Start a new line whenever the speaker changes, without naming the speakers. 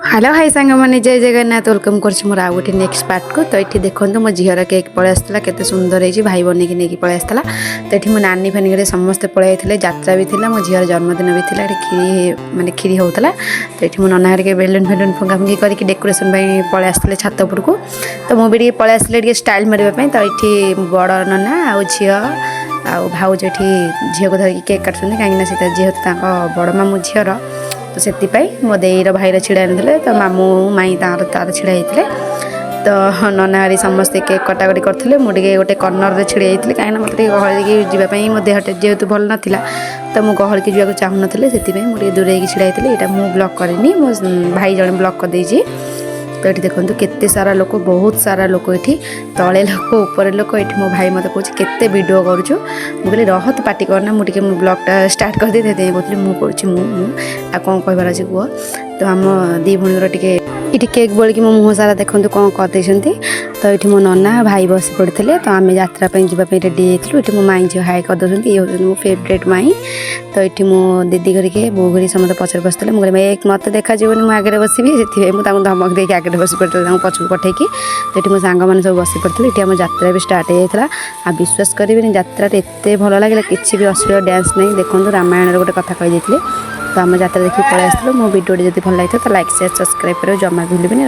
Hello hi सांग मैंने जय जगन्नाथ वेलकम कर मोर आउ गोटे नेक्स्ट पार्ट को। तो ये देखो मो झीर केक पलि आसाला केते सुंदर है भाई बनई नहीं पलि आसाला। तो ये मो नानी फानी घरे समस्ते पलि आते यात्रा भी थी मो झीर जन्मदिन भी थी खीरी माने खीरी होता। तो ये मो नना हरिके बेलून फेलून फुंगा फुंगी करके डेकोरेशन पलि आसते छात उपर को। तो मुझे पलि आसले स्टाइल मारे। तो ये बड़ नना आउ झी आ भाउज ये झील को धरिकी केक काटुँच कहीं जेहेतु बड़ मामू झीर तो से मो देईर भाईर छिड़ा आनी तो मामू माई तार छिड़ा होते। तो नना हरी समस्ते केक कटाकटी करते मुझे गोटे कर्णर छिड़ा जाती कहीं मतलब गहल जावाई मो देहटे जेहेतु भल नाला तो मुझे गहल की जावाक चाहूँ से मुझे दूर छिड़ा होती। यहाँ मुझे ब्लॉक करनी मो भाई जड़े ब्लॉक करदे। तो ये देखो केते सारा लोक बहुत सारा लोक ये तले लोक ऊपर लोक ये मो भाई मत कहे केते वीडियो करुचु मुझे रह तो पार्टी करना मुझे ब्लॉगटा स्टार्ट कर दे कहते मुझे आ कौन कहबार अच्छे कह। तो आम दी भूणीर टे ये केक बोल कि मो मुँह सारा देखो कौन करदे। तो ये मो नना भाई बस पड़ते तो आम यात्रा जावाई रेडी होती। ये मो माई झील हाई करदे ये हूँ मो फेवरेट माई। तो ये मो दीदी घरिके बो घरी समस्त पचर बसते मुझे एक मत देखा मुझे आगे बसबी से मुझे धमक देके आगे बस पड़ते पचक पठेकी। तो ये मो सांग मैंने सब बस पड़ते ये आम यात्रा भी स्टार्ट होता। आ विश्वास करेंगे यात्रा एत भल लगे किसी भी अश्लील डांस नहीं देखो रामायण गोटे कथा कही। तो आम यात्रा देखिए पलि आसो मो वीडियो जब भल लगे तो लाइक शेयर सब्सक्राइब करें जमा भूलें।